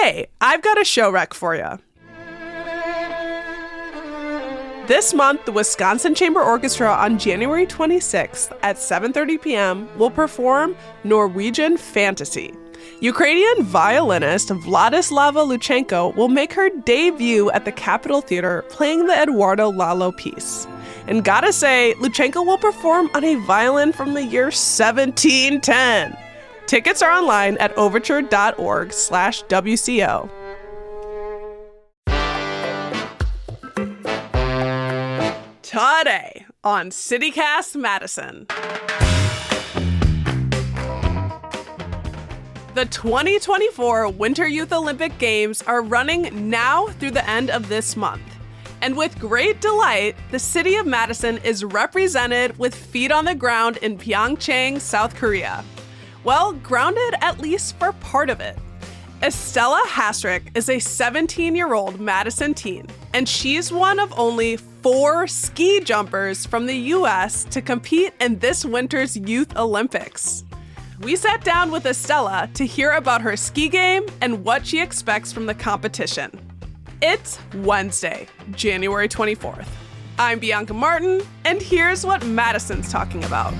Hey, I've got a show rec for you. This month, the Wisconsin Chamber Orchestra on January 26th at 7:30 p.m. will perform Norwegian Fantasy. Ukrainian violinist Vladislava Luchenko will make her debut at the Capitol Theater playing the Eduardo Lalo piece. And gotta say, Luchenko will perform on a violin from the year 1710. Tickets are online at overture.org/WCO. Today on CityCast Madison. The 2024 Winter Youth Olympic Games are running now through the end of this month. And with great delight, the city of Madison is represented with feet on the ground in Pyeongchang, South Korea. Well, grounded at least for part of it. Estella is a 17-year-old Madison teen, and she's one of only 4 ski jumpers from the U.S. to compete in this winter's Youth Olympics. We sat down with Estella to hear about her ski game and what she expects from the competition. It's Wednesday, January 24th. I'm Bianca Martin, and here's what Madison's talking about.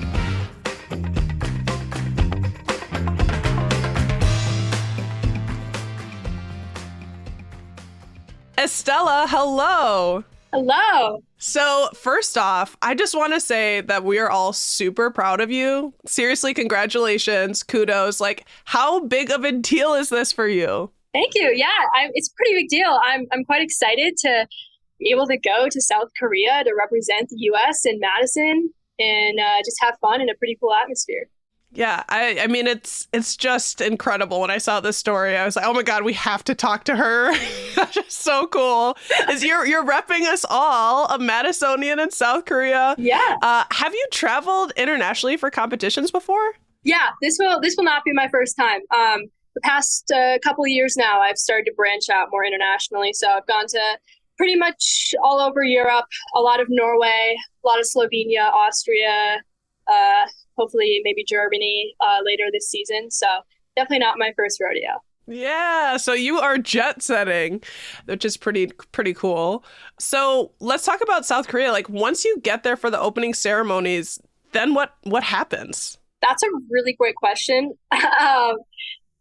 Estella, hello. Hello. So first off, I just want to say that we are all super proud of you. Seriously, congratulations, kudos. Like, how big of a deal is this for you? Thank you. Yeah, it's a pretty big deal. I'm quite excited to be able to go to South Korea to represent the U.S. in Madison and just have fun in a pretty cool atmosphere. Yeah, I mean, it's just incredible. When I saw this story, I was like, oh my God, we have to talk to her. That's just so cool. You're repping us all, a Madisonian in South Korea. Yeah. Have you traveled internationally for competitions before? Yeah, this will not be my first time. The past couple of years now, I've started to branch out more internationally. So I've gone to pretty much all over Europe, a lot of Norway, a lot of Slovenia, Austria, hopefully maybe Germany later this season. So definitely not my first rodeo. Yeah, so you are jet setting, which is pretty cool. So let's talk about South Korea. Like, once you get there for the opening ceremonies, then what happens? That's a really great question. All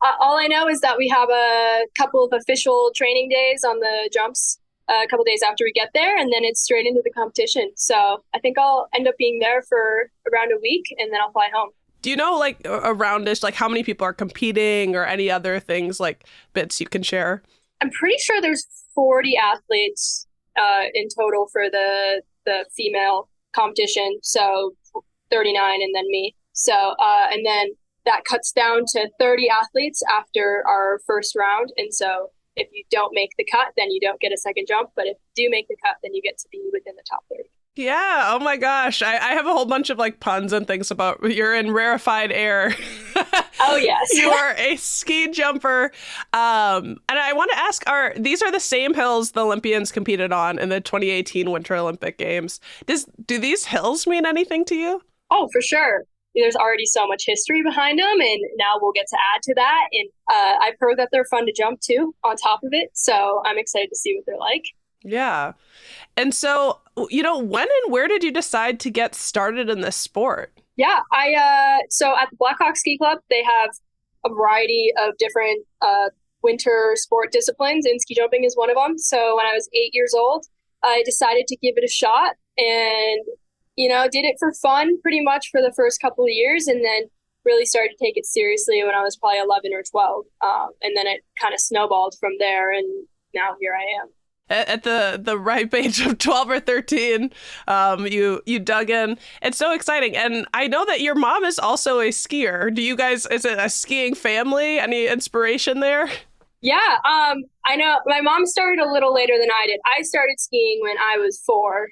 I know is that we have a couple of official training days on the jumps a couple days after we get there, and then it's straight into the competition. So I think I'll end up being there for around a week, and then I'll fly home. Do you know, like, around-ish, like, how many people are competing or any other things, like, bits you can share? I'm pretty sure there's 40 athletes in total for the female competition, so 39 and then me. So, and then that cuts down to 30 athletes after our first round, and so if you don't make the cut, then you don't get a second jump. But if you do make the cut, then you get to be within the top 30. Yeah. Oh, my gosh. I have a whole bunch of, like, puns and things about you're in rarefied air. Oh, yes. You are a ski jumper. And I want to ask, these are the same hills the Olympians competed on in the 2018 Winter Olympic Games. Do these hills mean anything to you? Oh, for sure. There's already so much history behind them, and now we'll get to add to that. And I've heard that they're fun to jump to on top of it, so I'm excited to see what they're like. Yeah. And so, when and where did you decide to get started in this sport? Yeah, so at the Blackhawk Ski Club, they have a variety of different winter sport disciplines, and ski jumping is one of them. So when I was 8 years old, I decided to give it a shot, and did it for fun pretty much for the first couple of years, and then really started to take it seriously when I was probably 11 or 12. And then it kind of snowballed from there, and now here I am. At the ripe age of 12 or 13, you dug in. It's so exciting. And I know that your mom is also a skier. Is it a skiing family? Any inspiration there? Yeah, I know my mom started a little later than I did. I started skiing when I was 4.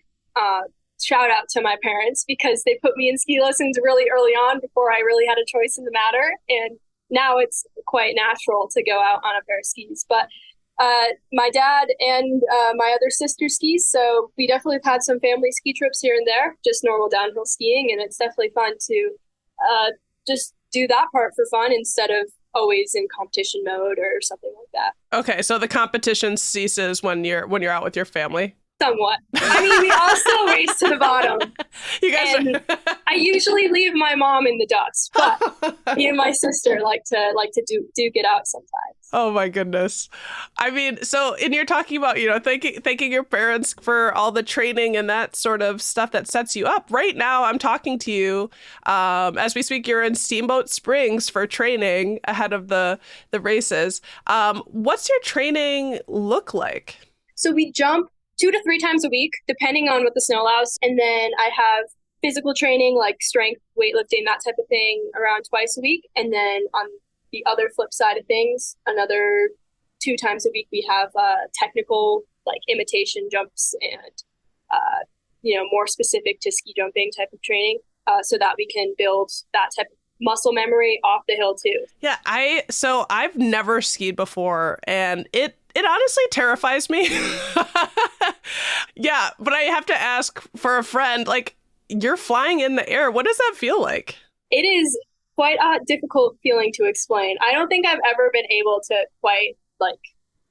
Shout out to my parents, because they put me in ski lessons really early on before I really had a choice in the matter. And now it's quite natural to go out on a pair of skis. But my dad and my other sister skis, so we definitely have had some family ski trips here and there, just normal downhill skiing. And it's definitely fun to just do that part for fun instead of always in competition mode or something like that. Okay, so the competition ceases when you're out with your family. Somewhat. I mean, we all still race to the bottom. You guys and I usually leave my mom in the dust, but me and my sister like to duke it out sometimes. Oh my goodness. I mean, so and you're talking about, thanking your parents for all the training and that sort of stuff that sets you up. Right now, I'm talking to you as we speak. You're in Steamboat Springs for training ahead of the races. What's your training look like? So we jump 2 to 3 times a week, depending on what the snow allows. And then I have physical training like strength, weightlifting, that type of thing around twice a week. And then on the other flip side of things, another 2 times a week, we have technical like imitation jumps and, more specific to ski jumping type of training so that we can build that type of muscle memory off the hill too. Yeah, I've never skied before, and it honestly terrifies me. Yeah, but I have to ask for a friend, like, you're flying in the air. What does that feel like? It is quite a difficult feeling to explain. I don't think I've ever been able to quite like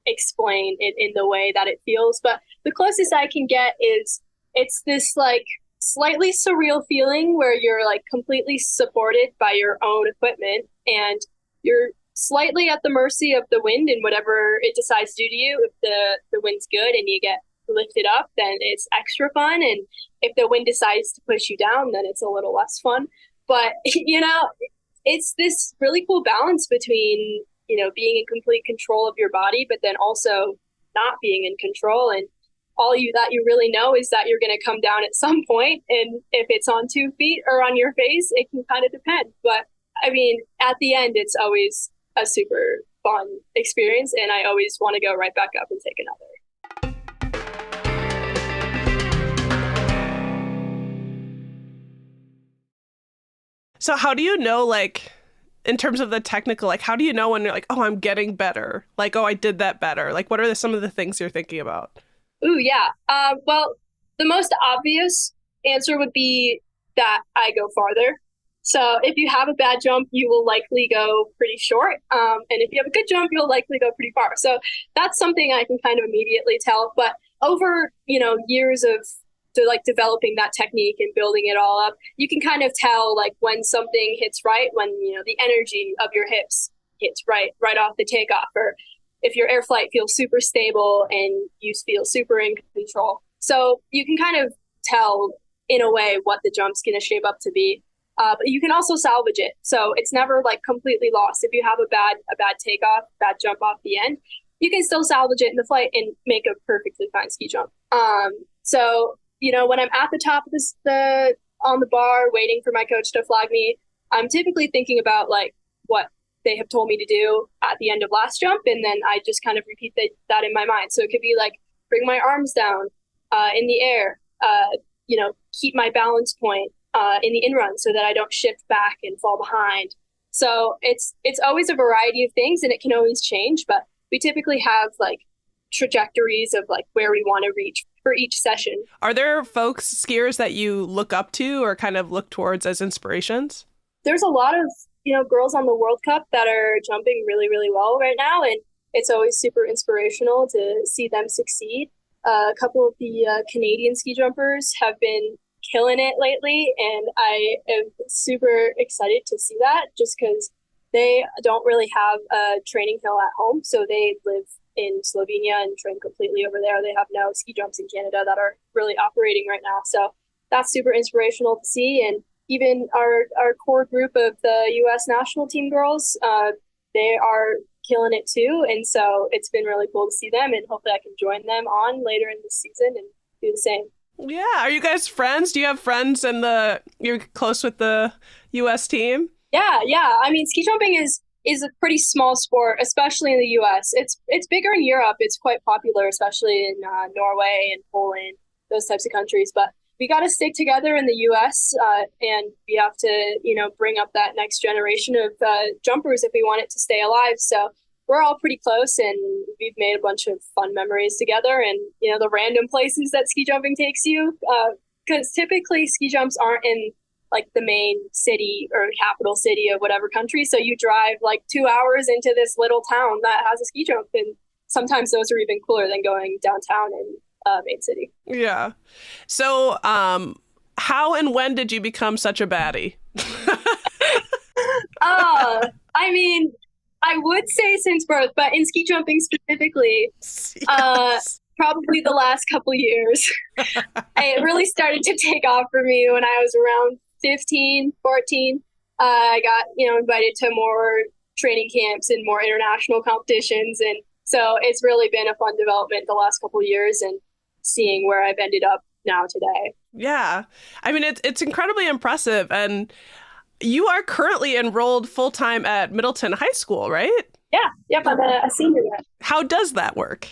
explain it in the way that it feels, but the closest I can get is it's this like slightly surreal feeling where you're like completely supported by your own equipment and you're slightly at the mercy of the wind and whatever it decides to do to you. If the wind's good and you get lifted up, then it's extra fun. And if the wind decides to push you down, then it's a little less fun. But, it's this really cool balance between, being in complete control of your body, but then also not being in control. And that you really know is that you're going to come down at some point. And if it's on 2 feet or on your face, it can kind of depend. But I mean, at the end, it's always a super fun experience. And I always want to go right back up and take another. So how do you know, like, in terms of the technical, like, how do you know when you're like, oh, I'm getting better? Like, oh, I did that better. Like, what are some of the things you're thinking about? Ooh, yeah. Well, the most obvious answer would be that I go farther. So if you have a bad jump, you will likely go pretty short. And if you have a good jump, you'll likely go pretty far. So that's something I can kind of immediately tell. But over, years of developing that technique and building it all up, you can kind of tell like when something hits right, when, the energy of your hips hits right off the takeoff, or if your air flight feels super stable and you feel super in control. So you can kind of tell in a way what the jump's going to shape up to be. But you can also salvage it. So it's never like completely lost. If you have a bad takeoff, bad jump off the end, you can still salvage it in the flight and make a perfectly fine ski jump. So, when I'm at the top of on the bar waiting for my coach to flag me, I'm typically thinking about like what they have told me to do at the end of last jump. And then I just kind of repeat that in my mind. So it could be like, bring my arms down in the air, keep my balance point in the in run so that I don't shift back and fall behind. So it's always a variety of things and it can always change, but we typically have like trajectories of like where we want to reach for each session. Are there skiers that you look up to or kind of look towards as inspirations? There's a lot of, girls on the World Cup that are jumping really, really well right now. And it's always super inspirational to see them succeed. A couple of the Canadian ski jumpers have been killing it lately. And I am super excited to see that just because they don't really have a training hill at home. So they live in Slovenia and train completely over there. They have no ski jumps in Canada that are really operating right now. So that's super inspirational to see. And even our core group of the U.S. national team girls, they are killing it too. And so it's been really cool to see them, and hopefully I can join them on later in the season and do the same. Yeah. Are you guys friends? Do you have friends you're close with the U.S. team? Yeah. I mean, ski jumping is a pretty small sport, especially in the U.S. It's bigger in Europe. It's quite popular, especially in Norway and Poland, those types of countries. But we got to stick together in the U.S. And we have to, bring up that next generation of jumpers if we want it to stay alive. So we're all pretty close, and we've made a bunch of fun memories together. And the random places that ski jumping takes you, because typically ski jumps aren't in like the main city or capital city of whatever country. So you drive like 2 hours into this little town that has a ski jump, and sometimes those are even cooler than going downtown in main city. Yeah. So, how and when did you become such a baddie? I mean, I would say since birth, but in ski jumping specifically, yes. Probably the last couple years. It really started to take off for me when I was around 15, 14. I got, invited to more training camps and more international competitions. And so it's really been a fun development the last couple of years and seeing where I've ended up now today. Yeah. I mean, it's incredibly impressive. And you are currently enrolled full-time at Middleton High School, right? Yeah. Yep. I'm a senior there. How does that work?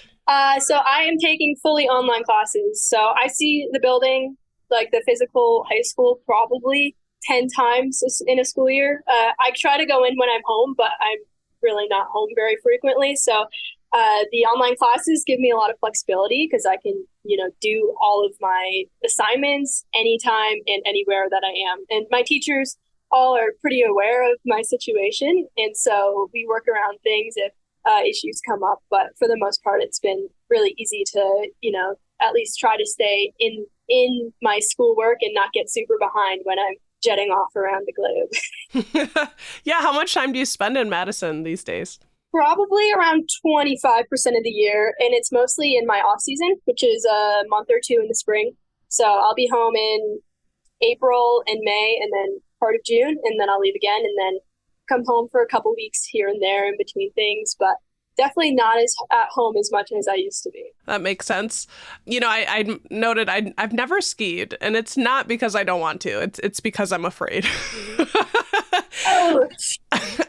So I am taking fully online classes. So I see the building, like the physical high school, probably 10 times in a school year. I try to go in when I'm home, but I'm really not home very frequently. So the online classes give me a lot of flexibility because I can, do all of my assignments anytime and anywhere that I am. And my teachers all are pretty aware of my situation. And so we work around things if issues come up. But for the most part, it's been really easy to, at least try to stay in my schoolwork and not get super behind when I'm jetting off around the globe. Yeah. How much time do you spend in Madison these days? Probably around 25% of the year. And it's mostly in my off season, which is a month or two in the spring. So I'll be home in April and May and then part of June, and then I'll leave again and then come home for a couple weeks here and there in between things, but definitely not as at home as much as I used to be. That makes sense. I noted I've never skied, and it's not because I don't want to. It's because I'm afraid. Oh.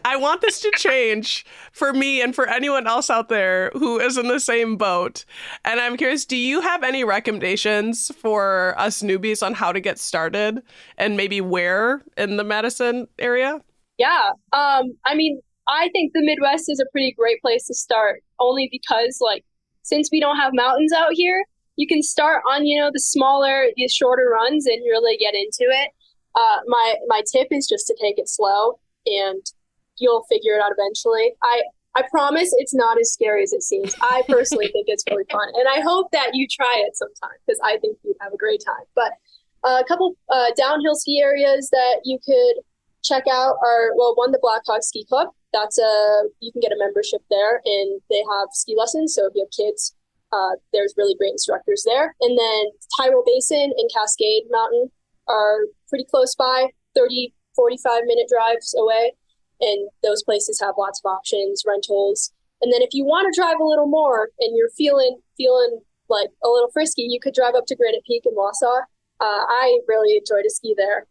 I want this to change for me and for anyone else out there who is in the same boat. And I'm curious, do you have any recommendations for us newbies on how to get started and maybe where in the Madison area? Yeah. I think the Midwest is a pretty great place to start, only because since we don't have mountains out here, you can start on, the smaller, the shorter runs and really get into it. My tip is just to take it slow and you'll figure it out eventually. I promise it's not as scary as it seems. I personally think it's really fun. And I hope that you try it sometime because I think you'd have a great time. But a couple downhill ski areas that you could check out are, one, the Blackhawk Ski Club. That's you can get a membership there and they have ski lessons. So if you have kids, there's really great instructors there. And then Tyrrell Basin and Cascade Mountain are pretty close by, 30, 45-minute drives away. And those places have lots of options, rentals. And then if you want to drive a little more and you're feeling like a little frisky, you could drive up to Granite Peak in Wausau. I really enjoy to ski there.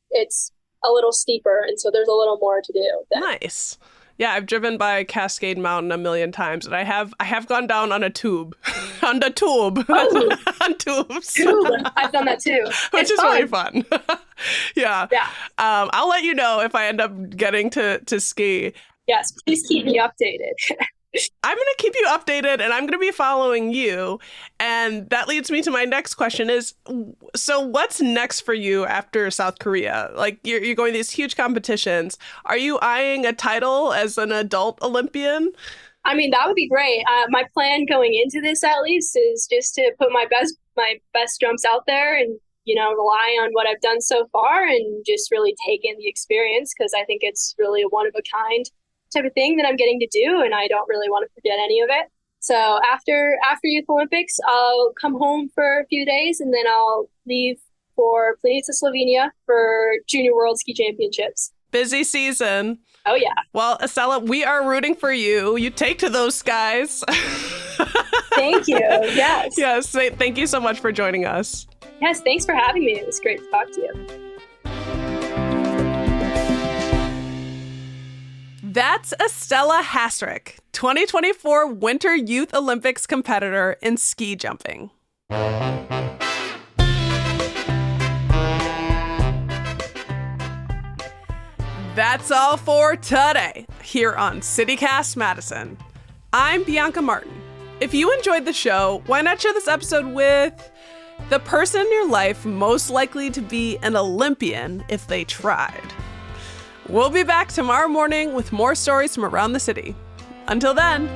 It's a little steeper, and so there's a little more to do. Nice. Yeah, I've driven by Cascade Mountain a million times, and I have gone down on a tube. On the tube. Oh. On tubes. Tube. I've done that too. Which is really fun. Yeah. Yeah. I'll let you know if I end up getting to ski. Yes, please keep me updated. I'm going to keep you updated and I'm going to be following you. And that leads me to my next question is, so what's next for you after South Korea? Like you're going to these huge competitions. Are you eyeing a title as an adult Olympian? I mean, that would be great. My plan going into this, at least, is just to put my best jumps out there and, rely on what I've done so far and just really take in the experience because I think it's really a one of a kind type of thing that I'm getting to do, and I don't really want to forget any of it. So after Youth Olympics, I'll come home for a few days, and then I'll leave for Planica, Slovenia for Junior World Ski Championships. Busy season. Oh, yeah. Well, Estella, we are rooting for you. You take to those skies. Thank you. Yes. Yes. Thank you so much for joining us. Yes. Thanks for having me. It was great to talk to you. That's Estella Hasrick, 2024 Winter Youth Olympics competitor in ski jumping. That's all for today here on CityCast Madison. I'm Bianca Martin. If you enjoyed the show, why not share this episode with The person in your life most likely to be an Olympian if they tried. We'll be back tomorrow morning with more stories from around the city. Until then,